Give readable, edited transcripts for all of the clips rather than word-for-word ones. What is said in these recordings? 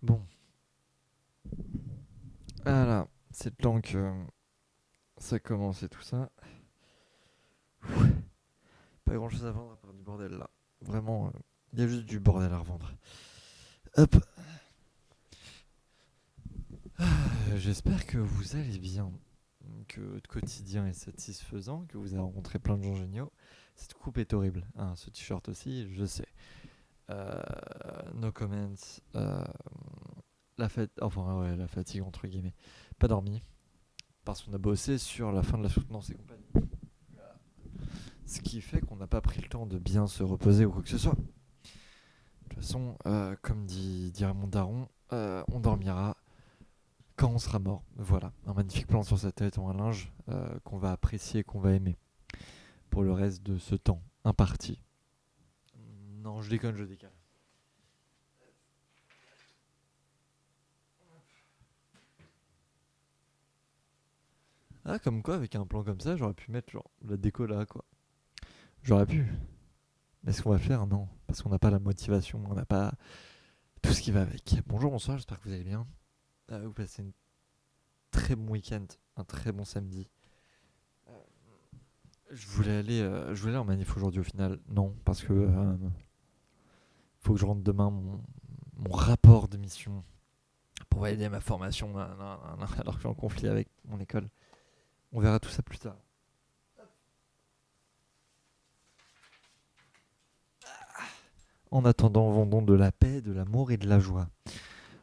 Bon, voilà, c'est le temps que ça commence et tout ça. Pas grand chose à vendre à part du bordel là. Vraiment, il y a juste du bordel à revendre. Hop, j'espère que vous allez bien, que votre quotidien est satisfaisant, que vous avez rencontré plein de gens géniaux. Cette coupe est horrible, hein, ce t-shirt aussi, je sais. Euh, no comments. euh, la fatigue entre guillemets. Pas dormi, parce qu'on a bossé sur la fin de la soutenance et compagnie. Ce qui fait qu'on n'a pas pris le temps de bien se reposer ou quoi que ce soit. De toute façon, comme dirait mon daron, on dormira quand on sera mort. Voilà, un magnifique plan sur sa tête en un linge qu'on va apprécier, qu'on va aimer pour le reste de ce temps imparti. Non, je déconne, je décale. Ah, comme quoi, avec un plan comme ça, j'aurais pu mettre genre la déco là, quoi. J'aurais pu. Mais ce qu'on va faire, non. Parce qu'on n'a pas la motivation, on n'a pas tout ce qui va avec. Bonjour, bonsoir, j'espère que vous allez bien. Vous passez un très bon week-end, un très bon samedi. Je voulais aller en manif aujourd'hui au final. Non, parce que faut que je rentre demain mon rapport de mission pour valider ma formation alors que je suis en conflit avec mon école. On verra tout ça plus tard. En attendant, vendons de la paix, de l'amour et de la joie.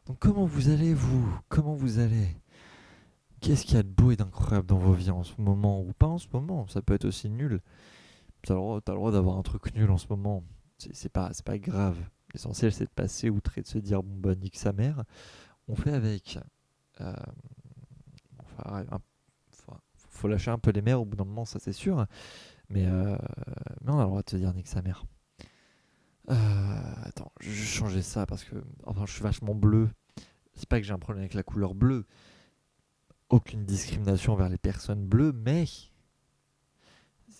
Donc comment vous allez vous? Comment vous allez? Qu'est-ce qu'il y a de beau et d'incroyable dans vos vies en ce moment? Ou pas en ce moment, ça peut être aussi nul. T'as le droit d'avoir un truc nul en ce moment. C'est pas grave. L'essentiel c'est de passer outre et de se dire bon bah nique sa mère. On fait avec. Euh, enfin, faut lâcher un peu les mers au bout d'un moment, ça c'est sûr. Mais on a le droit de se dire nique sa mère. Attends, je vais changer ça parce que enfin je suis vachement bleu. C'est pas que j'ai un problème avec la couleur bleue. Aucune discrimination envers les personnes bleues, mais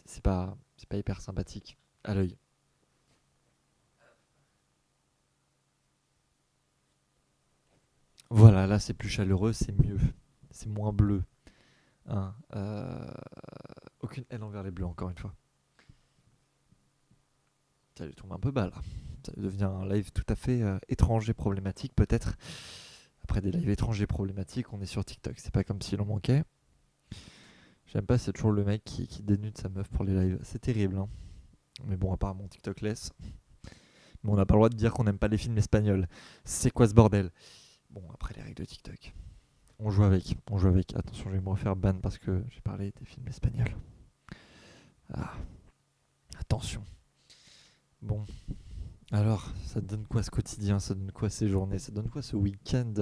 c'est pas hyper sympathique à l'œil. Voilà, là c'est plus chaleureux, c'est mieux, c'est moins bleu. Hein. Aucune haine envers les bleus, encore une fois. Ça lui tombe un peu bas là. Ça devient un live tout à fait étrange et problématique, peut-être. Après des lives étranges et problématiques, on est sur TikTok. C'est pas comme si l'on manquait. J'aime pas, c'est toujours le mec qui dénude sa meuf pour les lives. C'est terrible, hein. Mais bon, apparemment TikTok laisse. Mais on n'a pas le droit de dire qu'on n'aime pas les films espagnols. C'est quoi ce bordel? Bon, après les règles de TikTok. On joue avec, on joue avec. Attention, je vais me refaire ban parce que j'ai parlé des films espagnols. Ah, attention. Bon, alors, ça te donne quoi ce quotidien? Ça donne quoi ces journées? Ça donne quoi ce week-end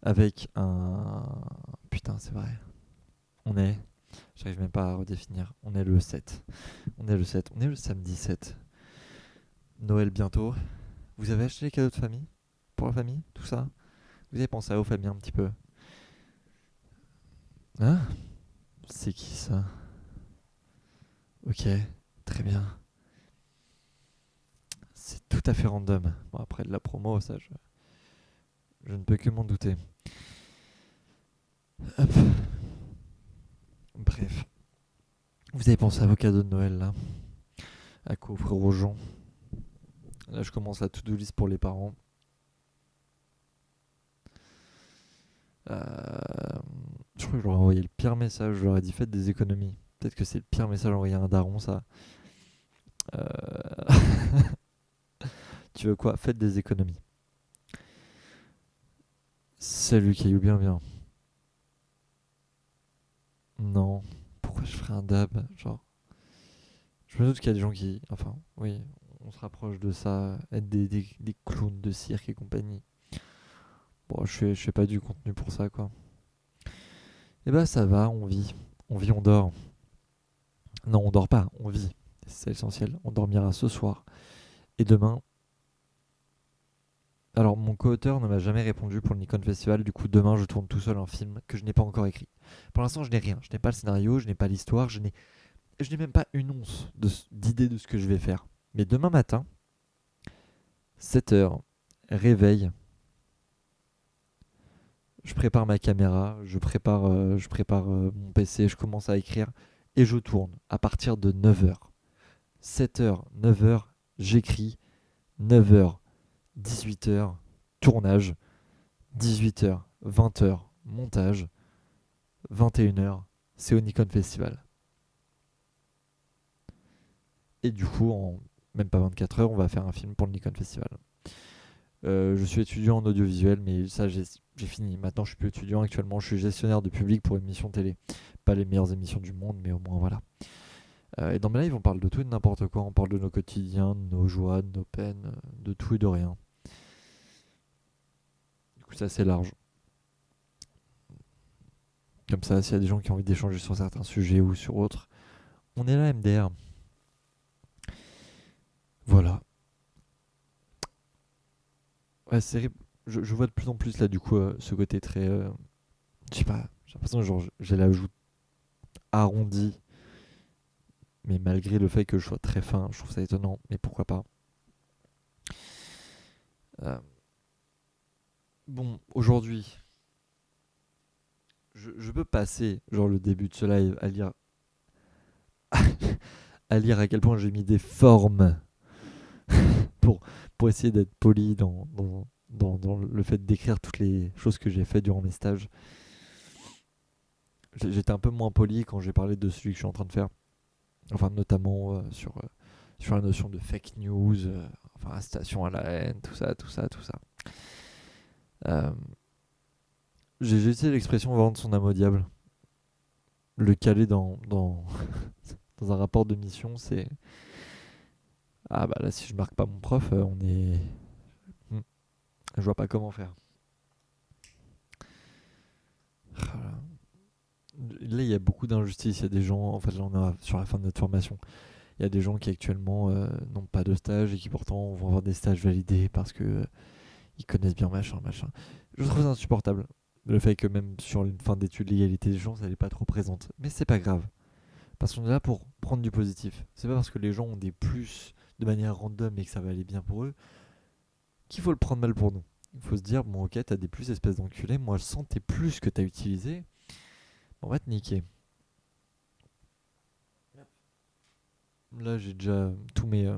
avec un... Putain, c'est vrai. On est... J'arrive même pas à redéfinir. On est le 7. On est le 7. On est le samedi 7. Noël bientôt. Vous avez acheté les cadeaux de famille? Pour la famille? Tout ça? Vous avez pensé à vos familles un petit peu? Hein? C'est qui ça? Ok, très bien. C'est tout à fait random. Bon, après de la promo, ça, je ne peux que m'en douter. Hop. Bref. Vous avez pensé à vos cadeaux de Noël là? À quoi offrir aux gens? Là, je commence la to-do list pour les parents. Je crois que je leur ai envoyé le pire message. Je leur ai dit faites des économies. Peut-être que c'est le pire message envoyé à un daron, ça. Euh, tu veux quoi? Faites des économies. Salut Caillou, bien bien. Non. Pourquoi je ferais un dab? Genre, je me doute qu'il y a des gens qui. Enfin, oui, on se rapproche de ça. Être des clowns de cirque et compagnie. Bon, je fais pas du contenu pour ça, quoi. Et bah, ça va, on vit. On vit, on dort. Non, on dort pas, on vit. C'est l'essentiel. On dormira ce soir. Et demain. Alors, mon co-auteur ne m'a jamais répondu pour le Nikon Festival. Du coup, demain, je tourne tout seul un film que je n'ai pas encore écrit. Pour l'instant, je n'ai rien. Je n'ai pas le scénario, je n'ai pas l'histoire, je n'ai même pas une once d'idée de ce que je vais faire. Mais demain matin, 7 heures, réveil. je prépare ma caméra, je prépare mon PC, je commence à écrire et je tourne à partir de 9h. 7h, 9h, j'écris. 9h, 18h, tournage. 18h, 20h, montage. 21h, c'est au Nikon Festival. Et du coup, en même pas 24 heures, on va faire un film pour le Nikon Festival. Je suis étudiant en audiovisuel, mais ça, j'ai fini. Maintenant, je suis plus étudiant. Actuellement, je suis gestionnaire de public pour une émission télé. Pas les meilleures émissions du monde, mais au moins voilà. Et dans mes lives, on parle de tout et de n'importe quoi. On parle de nos quotidiens, de nos joies, de nos peines, de tout et de rien. Du coup, c'est assez large. Comme ça, s'il y a des gens qui ont envie d'échanger sur certains sujets ou sur autres, on est là, MDR. Voilà. Ouais, c'est terrible. Je vois de plus en plus là, du coup, ce côté très. Je sais pas, j'ai l'impression que genre, j'ai la joue arrondie, mais malgré le fait que je sois très fin, je trouve ça étonnant, mais pourquoi pas. Euh, bon, aujourd'hui, je peux passer, genre le début de ce live, à lire, à lire à quel point j'ai mis des formes pour, pour essayer d'être poli dans le fait d'écrire toutes les choses que j'ai fait durant mes stages. J'étais un peu moins poli quand j'ai parlé de celui que je suis en train de faire. Enfin, notamment sur la notion de fake news, enfin, incitation à la haine, tout ça, tout ça, tout ça. Euh, j'ai utilisé l'expression vendre son âme au diable. Le caler dans un rapport de mission, c'est. Ah bah là, si je marque pas mon prof, on est. Hmm, je vois pas comment faire. Voilà. Là, il y a beaucoup d'injustices. Il y a des gens, en fait, là, on est sur la fin de notre formation. Il y a des gens qui actuellement n'ont pas de stage et qui pourtant vont avoir des stages validés parce que ils connaissent bien machin, machin. Je trouve ça insupportable. Le fait que même sur une fin d'études l'égalité des chances, elle n'est pas trop présente. Mais c'est pas grave. Parce qu'on est là pour prendre du positif. C'est pas parce que les gens ont des plus de manière random et que ça va aller bien pour eux qu'il faut le prendre mal pour nous. Il faut se dire, bon ok, t'as des plus, espèce d'enculé, moi je sens tes plus que t'as utilisé, on va te niquer. Là j'ai déjà tous mes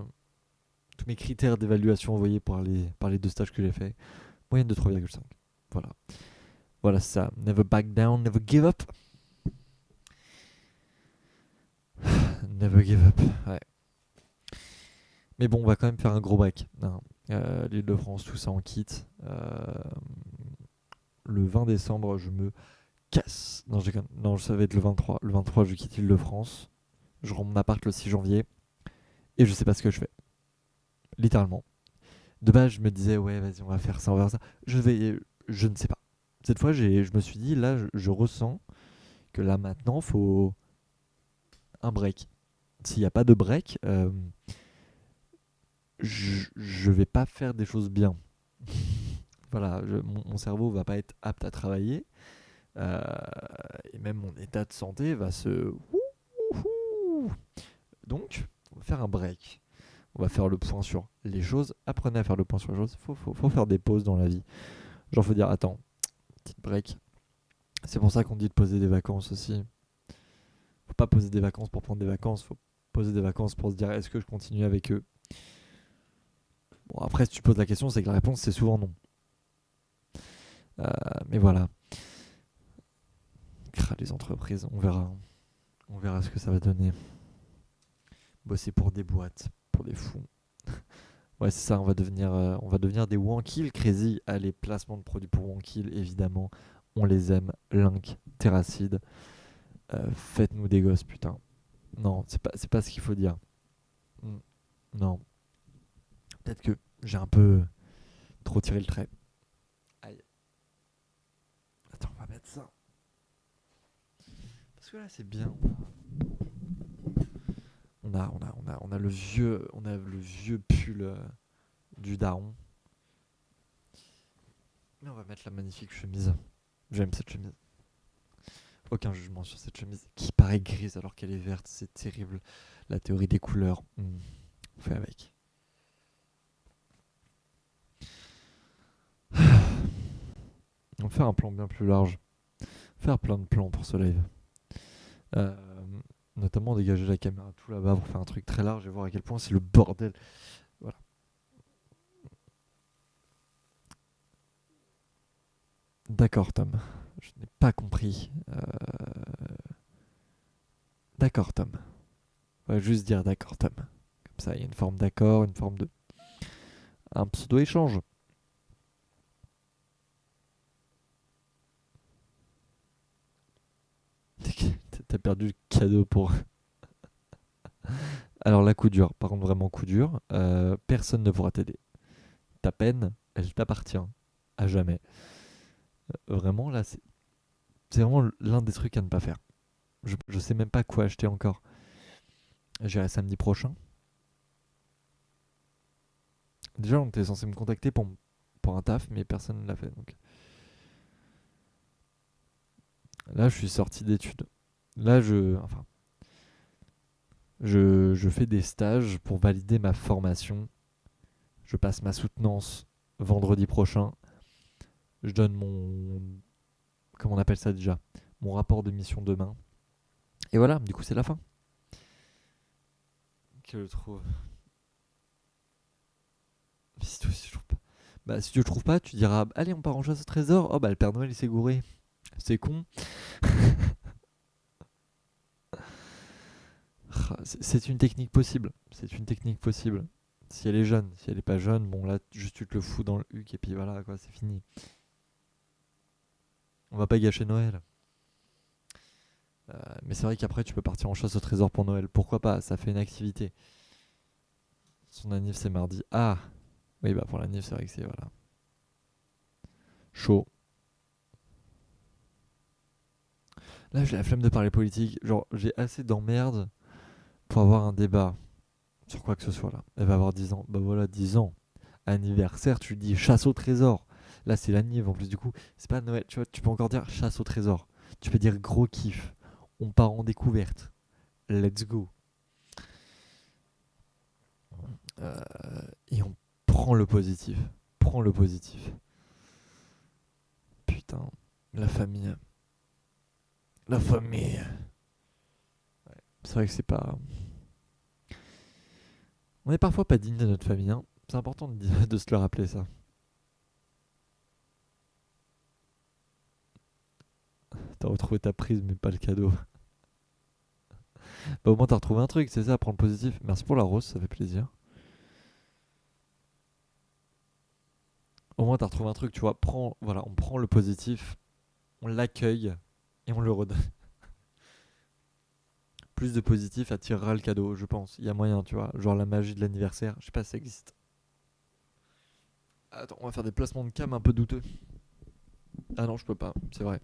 critères d'évaluation envoyés par les deux stages que j'ai fait. Moyenne de 3,5. Voilà. Voilà ça. Never back down, never give up. Never give up. Ouais. Mais bon, on va quand même faire un gros break. Hein. L'Île-de-France, tout ça en quitte. Le 20 décembre, je me casse. Non, non, ça va être le 23. Le 23, je quitte l'Île-de-France. Je rends mon appart le 6 janvier. Et je sais pas ce que je fais. Littéralement. De base, je me disais, ouais, vas-y, on va faire ça, on va faire ça. Je ne sais pas. Cette fois, je me suis dit, là, je ressens que là, maintenant, faut un break. S'il n'y a pas de break, je vais pas faire des choses bien. Voilà, mon cerveau va pas être apte à travailler. euh, et même mon état de santé va se. Donc, on va faire un break. On va faire le point sur les choses. Apprenez à faire le point sur les choses. Faut faire des pauses dans la vie. Genre, faut dire, attends, petite break. C'est pour ça qu'on dit de poser des vacances aussi. Faut pas poser des vacances pour prendre des vacances. Faut poser des vacances pour se dire, est-ce que je continue avec eux? Bon, après, si tu poses la question, c'est que la réponse, c'est souvent non. Mais voilà. Les entreprises, on verra. On verra ce que ça va donner. Bosser pour des boîtes, pour des fous. Ouais, c'est ça, on va devenir des Wankill Crazy. Allez, placement de produits pour Wankill, évidemment. On les aime. Link, Terracide. Faites-nous des gosses, putain. Non, c'est pas ce qu'il faut dire. Mm, non. Peut-être que j'ai un peu trop tiré le trait. Aïe. Attends, on va mettre ça. Parce que là, c'est bien. On a le vieux pull du daron. Mais on va mettre la magnifique chemise. J'aime cette chemise. Aucun jugement sur cette chemise qui paraît grise alors qu'elle est verte. C'est terrible. La théorie des couleurs. On fait avec. On va faire un plan bien plus large. Faire plein de plans pour ce live. Euh, Notamment dégager la caméra tout là-bas pour faire un truc très large et voir à quel point c'est le bordel. Voilà. D'accord, Tom. Je n'ai pas compris. D'accord, Tom. On va juste dire d'accord, Tom. Comme ça, il y a une forme d'accord, une forme de... un pseudo-échange. T'as perdu le cadeau pour... Alors là, coup dur. Par contre, vraiment coup dur. Personne ne pourra t'aider. Ta peine, elle t'appartient. À jamais. Vraiment, là, c'est vraiment l'un des trucs à ne pas faire. Je sais même pas quoi acheter encore. J'irai samedi prochain. Déjà, on était censé me contacter pour un taf, mais personne ne l'a fait. Donc là, je suis sorti d'études. Là, je fais des stages pour valider ma formation. Je passe ma soutenance vendredi prochain. Je donne mon... Comment on appelle ça déjà? Mon rapport de mission demain. Et voilà, du coup, c'est la fin. Que je trouve. Si tu trouves pas. Bah, si tu le trouves pas, tu diras allez, on part en chasse au trésor. Oh, bah, le Père Noël, il s'est gouré. C'est con. C'est une technique possible. C'est une technique possible. Si elle est jeune, si elle est pas jeune, bon là juste tu te le fous dans le huc et puis voilà quoi, c'est fini. On va pas gâcher Noël. Mais c'est vrai qu'après tu peux partir en chasse au trésor pour Noël. Pourquoi pas? Ça fait une activité. Son anniv c'est mardi. Ah oui bah pour l'anniv c'est vrai que c'est voilà. Chaud. Là j'ai la flemme de parler politique. Genre j'ai assez d'emmerde pour avoir un débat sur quoi que ce soit là. Elle va avoir 10 ans. Bah voilà 10 ans. Anniversaire, tu dis chasse au trésor. Là, c'est l'anniv en plus, du coup, c'est pas Noël. Tu vois, tu peux encore dire chasse au trésor. Tu peux dire gros kiff. On part en découverte. Let's go. Euh, et on prend le positif. Prends le positif. Putain, la famille. La famille. Ouais. C'est vrai que c'est pas. On est parfois pas digne de notre famille, hein. C'est important de se le rappeler, ça. T'as retrouvé ta prise, mais pas le cadeau. Bah, au moins, t'as retrouvé un truc, c'est ça, prendre le positif. Merci pour la rose, ça fait plaisir. Au moins, t'as retrouvé un truc, tu vois. Voilà, on prend le positif, on l'accueille et on le redonne. Plus de positif attirera le cadeau, je pense. Il y a moyen, tu vois. Genre la magie de l'anniversaire, je sais pas si ça existe. Attends, on va faire des placements de cam un peu douteux. Ah non, je peux pas, c'est vrai.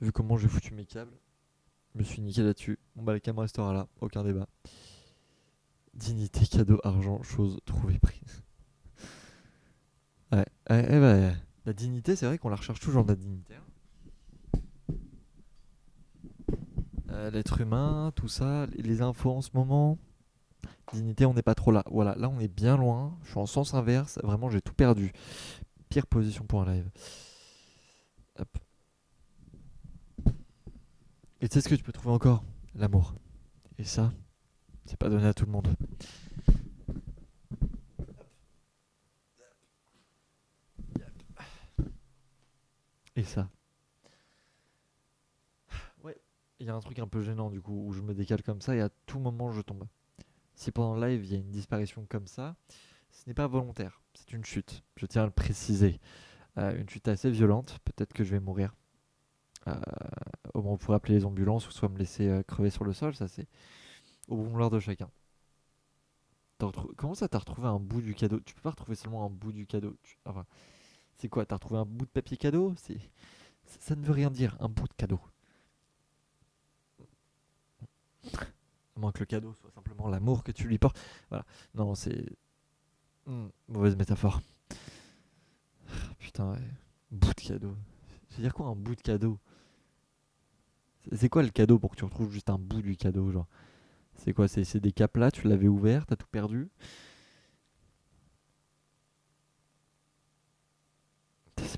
Vu comment j'ai foutu mes câbles, je me suis niqué là-dessus. Bon bah, la cam restera là, aucun débat. Dignité, cadeau, argent, chose trouvée prise. Ouais, bah, la dignité, c'est vrai qu'on la recherche toujours, la dignité, hein. L'être humain, tout ça, les infos en ce moment. Dignité, on n'est pas trop là. Voilà, là on est bien loin. Je suis en sens inverse. Vraiment, j'ai tout perdu. Pire position pour un live. Hop. Et tu sais ce que tu peux trouver encore? L'amour. Et ça, c'est pas donné à tout le monde. Et ça. Ouais. Il y a un truc un peu gênant du coup où je me décale comme ça et à tout moment je tombe. Si pendant le live il y a une disparition comme ça, ce n'est pas volontaire. C'est une chute. Je tiens à le préciser. Une chute assez violente. Peut-être que je vais mourir. Euh, Au moins, on pourrait appeler les ambulances ou soit me laisser crever sur le sol. Ça, c'est au bon vouloir de chacun. Comment ça, t'as retrouvé un bout du cadeau? Tu peux pas retrouver seulement un bout du cadeau. Enfin, c'est quoi? T'as retrouvé un bout de papier cadeau? Ça ne veut rien dire, un bout de cadeau. À moins que le cadeau soit simplement l'amour que tu lui portes. Voilà. Non, c'est. Mauvaise métaphore. Putain, ouais. Bout de cadeau. C'est dire quoi un bout de cadeau? C'est quoi le cadeau pour que tu retrouves juste un bout du cadeau, genre? C'est quoi? C'est des capes là, tu l'avais ouvert, t'as tout perdu?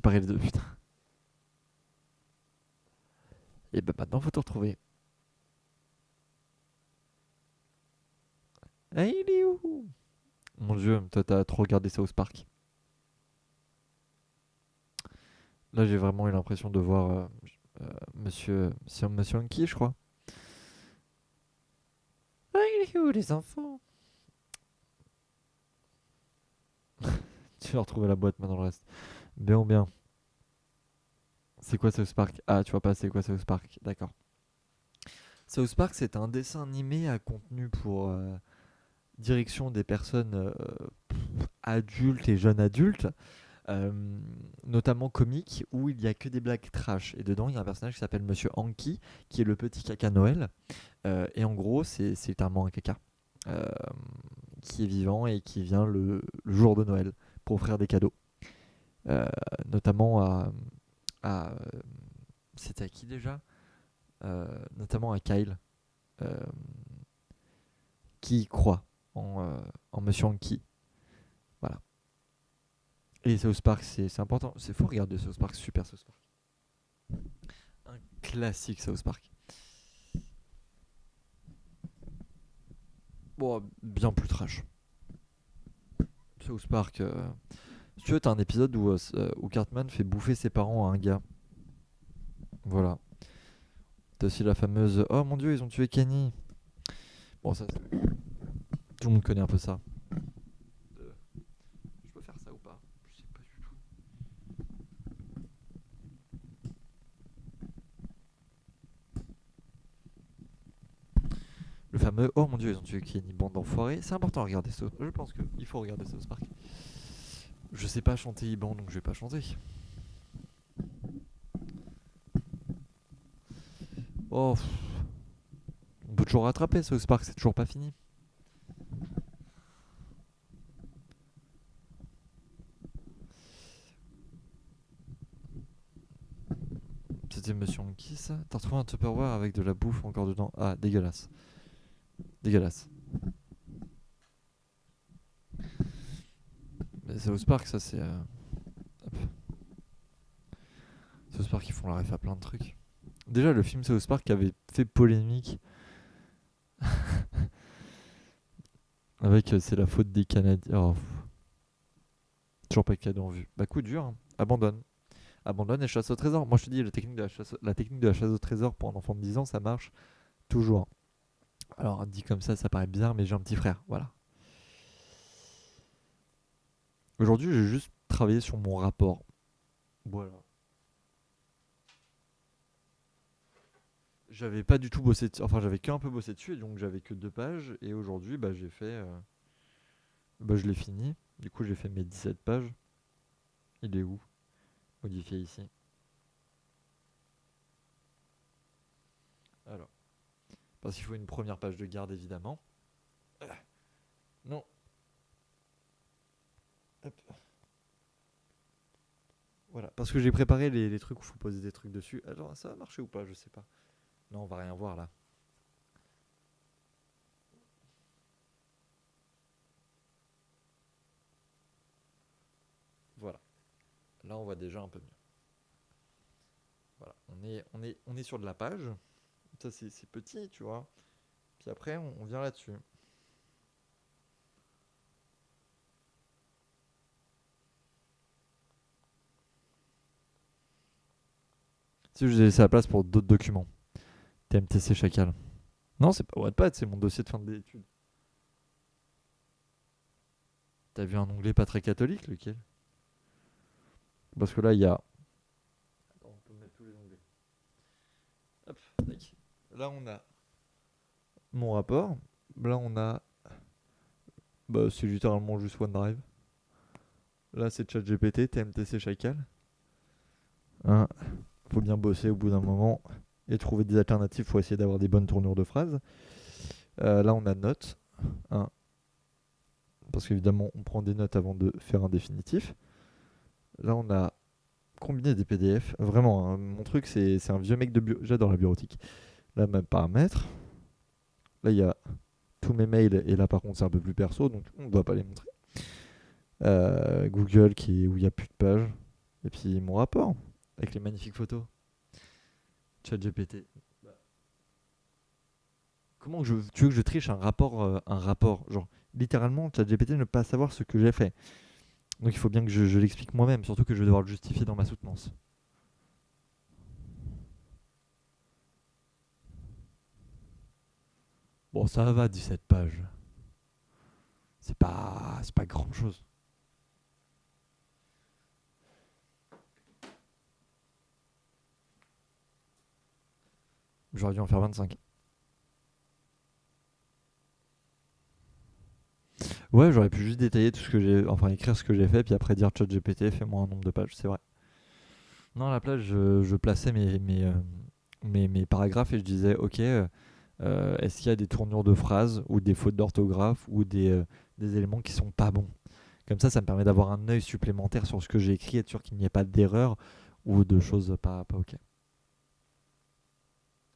séparer les deux, putain. Et bah maintenant, faut te retrouver. Ah, il est où? Mon dieu, toi, t'as trop regardé South Park. Là, j'ai vraiment eu l'impression de voir Monsieur Anki, je crois. Ah, il est où, les enfants? Tu vas retrouver la boîte maintenant, le reste. Bien ou bien. C'est quoi South Park? Ah, tu vois pas, c'est quoi South Park? D'accord. South Park, c'est un dessin animé à contenu pour direction des personnes adultes et jeunes adultes, euh, notamment comiques, où il y a que des blagues trash. Et dedans, il y a un personnage qui s'appelle Monsieur Anki, qui est le petit caca Noël. Et en gros, c'est littéralement un caca euh, qui est vivant et qui vient le jour de Noël pour offrir des cadeaux. Euh, Notamment à c'était à qui déjà? Notamment à Kyle, euh, qui croit en Monsieur Anki. Voilà. Et South Park, c'est important. C'est faux regarder South Park, super South Park. Un classique South Park. Bon, bien plus trash. South Park. Si tu veux, t'as un épisode où Cartman fait bouffer ses parents à un gars. Voilà. T'as aussi la fameuse Oh mon dieu, ils ont tué Kenny. Bon, ça, tout le monde connaît un peu ça. Je peux faire ça ou pas? Je sais pas du tout. Le fameux Oh mon dieu, ils ont tué Kenny, bande d'enfoirés. C'est important à regarder ça. Je pense qu'il faut regarder South Park. Je sais pas chanter Iban, donc je vais pas chanter. Oh, on peut toujours rattraper South Park, c'est toujours pas fini. C'était Monsieur Anki ça? T'as retrouvé un Tupperware avec de la bouffe encore dedans? Ah, dégueulasse. Dégueulasse. Mais South Park, ça c'est. Hop. South Park, ils font la ref à plein de trucs. Déjà, le film South Park avait fait polémique avec c'est la faute des Canadiens. Oh, toujours pas de cadeau en vue. Bah, coup dur, hein. Abandonne. Abandonne et chasse au trésor. Moi, je te dis, la technique de la chasse au trésor pour un enfant de 10 ans, ça marche toujours. Alors, dit comme ça paraît bizarre, mais j'ai un petit frère. Voilà. Aujourd'hui, j'ai juste travaillé sur mon rapport. Voilà. J'avais pas du tout bossé dessus. Enfin, j'avais qu'un peu bossé dessus, et donc j'avais que 2 pages. Et aujourd'hui, bah, j'ai fait. Bah, je l'ai fini. Du coup, j'ai fait mes 17 pages. Il est où? Modifié ici. Alors. Parce qu'il faut une première page de garde, évidemment. Non. Hop. Voilà. Parce que j'ai préparé les trucs où il faut poser des trucs dessus. Alors, ça va marcher ou pas? Je sais pas. Non, on va rien voir là. Voilà. Là, on voit déjà un peu mieux. Voilà. On est sur de la page. Ça, c'est petit, tu vois. Puis après, on vient là-dessus. Si j'ai laissé la place pour d'autres documents. TMTC Chacal. Non, c'est pas Wattpad, c'est mon dossier de fin d'études. T'as vu un onglet pas très catholique, lequel? Parce que là, il y a. Attends, on peut mettre tous les onglets. Hop, tac. Là, on a mon rapport. Là, on a. Bah, c'est littéralement juste OneDrive. Là, c'est ChatGPT, TMTC Chacal. Hein, faut bien bosser au bout d'un moment et trouver des alternatives pour essayer d'avoir des bonnes tournures de phrases. Là, on a notes. Hein, parce qu'évidemment, on prend des notes avant de faire un définitif. Là, on a combiné des PDF. Vraiment, hein, mon truc, c'est un vieux mec de bureau. J'adore la bureautique. Là, mes paramètres. Là, il y a tous mes mails. Et là, par contre, c'est un peu plus perso. Donc, on ne doit pas les montrer. Google, où il n'y a plus de pages. Et puis mon rapport, avec les magnifiques photos. ChatGPT. Comment tu veux que je triche un rapport, genre littéralement ChatGPT ne peut pas savoir ce que j'ai fait. Donc il faut bien que je l'explique moi-même, surtout que je vais devoir le justifier dans ma soutenance. Bon, ça va, 17 pages. C'est pas grand-chose. J'aurais dû en faire 25. Ouais, j'aurais pu juste détailler tout ce que j'ai, enfin écrire ce que j'ai fait, puis après dire ChatGPT, fais-moi un nombre de pages, c'est vrai. Non, à la place, je plaçais mes paragraphes et je disais, ok, est-ce qu'il y a des tournures de phrases ou des fautes d'orthographe ou des éléments qui sont pas bons. Comme ça me permet d'avoir un œil supplémentaire sur ce que j'ai écrit, être sûr qu'il n'y ait pas d'erreur ou de choses pas ok.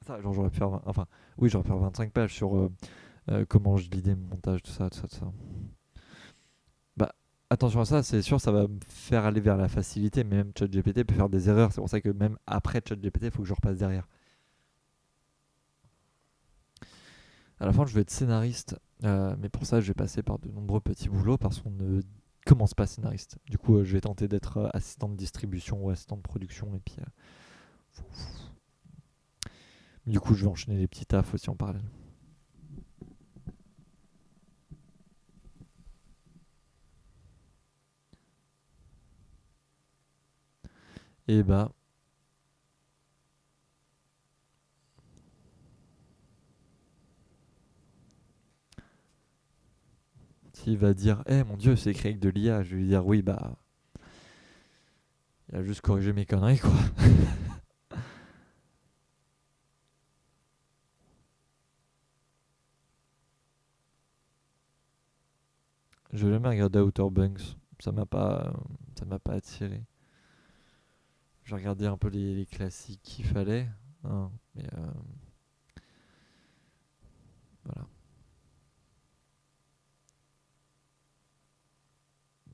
Ça, genre j'aurais pu faire, enfin, oui, j'aurais pu faire 25 pages sur comment je lidais mon montage, tout ça, tout ça, tout ça. Bah, attention à ça, c'est sûr, ça va me faire aller vers la facilité, mais même ChatGPT peut faire des erreurs. C'est pour ça que même après ChatGPT, il faut que je repasse derrière. À la fin, je vais être scénariste, mais pour ça, je vais passer par de nombreux petits boulots parce qu'on ne commence pas scénariste. Du coup, je vais tenter d'être assistant de distribution ou assistant de production, et puis du coup, je vais enchaîner les petits tafs aussi en parallèle. Et bah, s'il va dire, eh mon dieu, c'est écrit avec de l'IA, je vais lui dire, oui, bah, il a juste corrigé mes conneries, quoi. Je vais jamais regarder Outer Banks, ça m'a pas attiré. J'ai regardé un peu les classiques qu'il fallait, hein, mais voilà.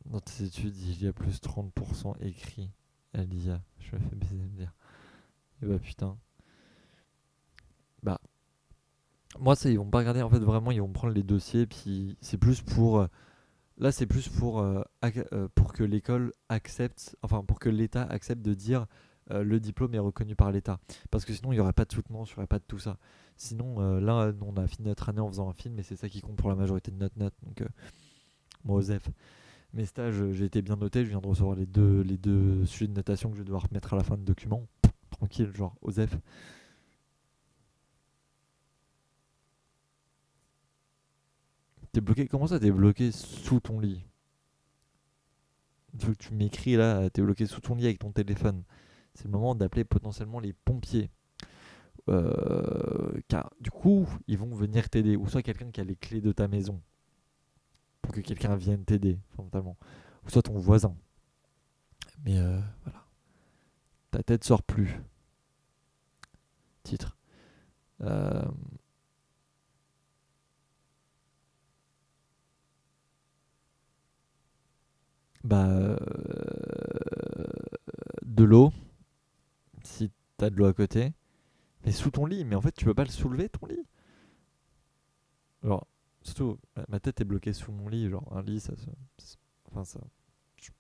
Dans tes études, il y a plus 30% écrit à l'IA. Je me fais baiser de me dire. Et bah putain. Bah, moi, ça, ils vont pas regarder. En fait, vraiment, ils vont prendre les dossiers. Puis c'est plus pour. Là, c'est plus pour que l'école accepte. Enfin, pour que l'État accepte de dire le diplôme est reconnu par l'État. Parce que sinon, il n'y aurait pas de soutenance, il n'y aurait pas de tout ça. Sinon, là, on a fini notre année en faisant un film et c'est ça qui compte pour la majorité de notre note. Donc, moi, OSEF. Mes stages, j'ai été bien noté. Je viens de recevoir les deux sujets de notation que je vais devoir mettre à la fin de document. Tranquille, genre OSEF. T'es bloqué. Comment ça, t'es bloqué sous ton lit? Tu m'écris là, t'es bloqué sous ton lit avec ton téléphone. C'est le moment d'appeler potentiellement les pompiers. Car du coup, ils vont venir t'aider. Ou soit quelqu'un qui a les clés de ta maison pour que quelqu'un vienne t'aider, fondamentalement. Ou soit ton voisin. Mais voilà, ta tête sort plus. Titre. Euh, de l'eau, si t'as de l'eau à côté, mais sous ton lit. Mais en fait, tu peux pas le soulever ton lit. Genre, surtout, ma tête est bloquée sous mon lit. Genre, un lit, enfin, ça. je-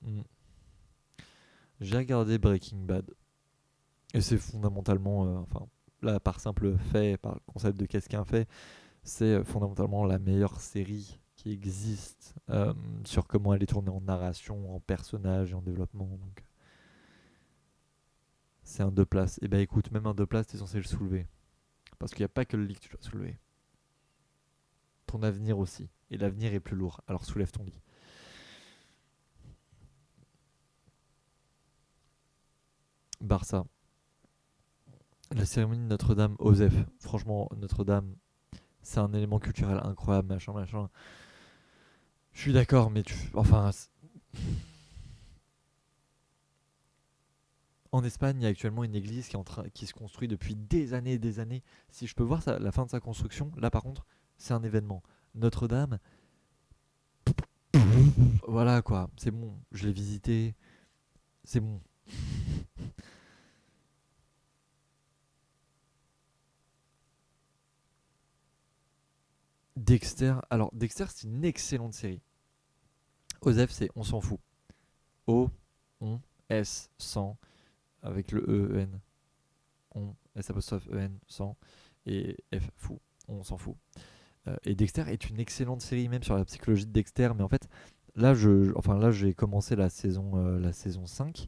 Hmm. J'ai regardé Breaking Bad. Et c'est fondamentalement, enfin, là, par simple fait, par le concept de qu'est-ce qu'un fait, c'est fondamentalement la meilleure série qui existe sur comment elle est tournée en narration, en personnage et en développement. Donc, c'est un deux places. Et bah écoute, même un deux places, t'es censé le soulever. Parce qu'il n'y a pas que le lit que tu dois soulever. Ton avenir aussi. Et l'avenir est plus lourd. Alors soulève ton lit. Barça. La cérémonie de Notre-Dame, Osef. Franchement, Notre-Dame, c'est un élément culturel incroyable, machin, machin. Je suis d'accord, mais enfin, en Espagne, il y a actuellement une église qui se construit depuis des années et des années. Si je peux voir la fin de sa construction, là par contre, c'est un événement. Notre-Dame, Voilà quoi, c'est bon, je l'ai visité, c'est bon. Dexter, alors Dexter c'est une excellente série. Osef c'est on s'en fout. O, on, S, 100, avec le E, N. On, S apostrophe E, N, 100, et F, fou, on s'en fout. Et Dexter est une excellente série, même sur la psychologie de Dexter, mais en fait, là j'ai commencé la saison 5,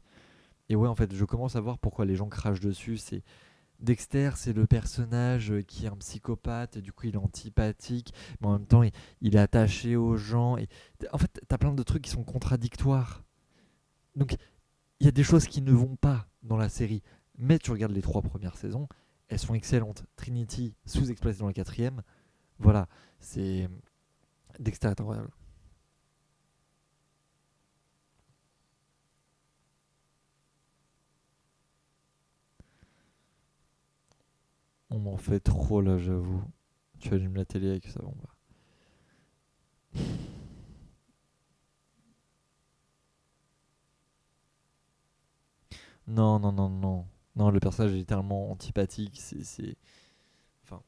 et ouais, en fait, je commence à voir pourquoi les gens crachent dessus. C'est Dexter, c'est le personnage qui est un psychopathe, et du coup il est antipathique, mais en même temps il est attaché aux gens. Et en fait, t'as plein de trucs qui sont contradictoires. Donc il y a des choses qui ne vont pas dans la série, mais tu regardes les 3 premières saisons, elles sont excellentes. Trinity sous-exploitée dans la quatrième, voilà, c'est Dexter est incroyable. On m'en fait trop là, j'avoue. Tu allumes la télé avec ça, bon bah. Non, non, non, non. Non, le personnage est littéralement antipathique. Enfin,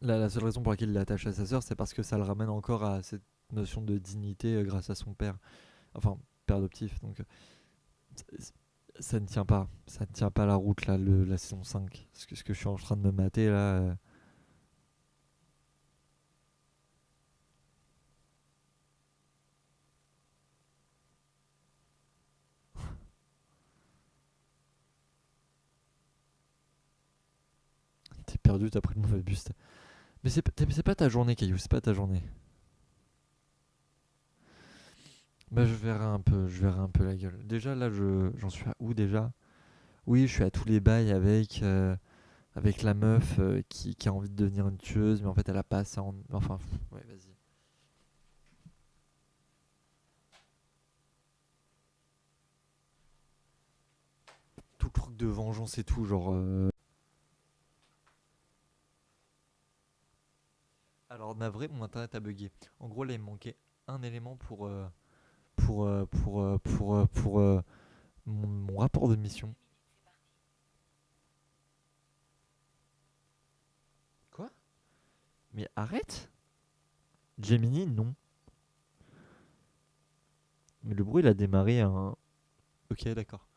la seule raison pour laquelle il est attaché à sa sœur, c'est parce que ça le ramène encore à cette notion de dignité grâce à son père. Enfin, père adoptif. Donc, ça ne tient pas. Ça ne tient pas la route, là, la saison 5. Ce que je suis en train de me mater, là. T'es perdu, t'as pris le mauvais bus. Mais c'est pas ta journée, Caillou. C'est pas ta journée. Bah, je verrai un peu la gueule. Déjà, là, j'en suis à où déjà? Oui, je suis à tous les bails avec la meuf qui a envie de devenir une tueuse, mais en fait, elle a pas ça en. Enfin, ouais, vas-y. Tout le truc de vengeance et tout, genre. Alors, navré, mon internet a bugué. En gros, là, il me manquait un élément pour mon rapport de mission. Quoi? Mais arrête! Gemini, non. Mais le bruit, il a démarré un. Ok, d'accord.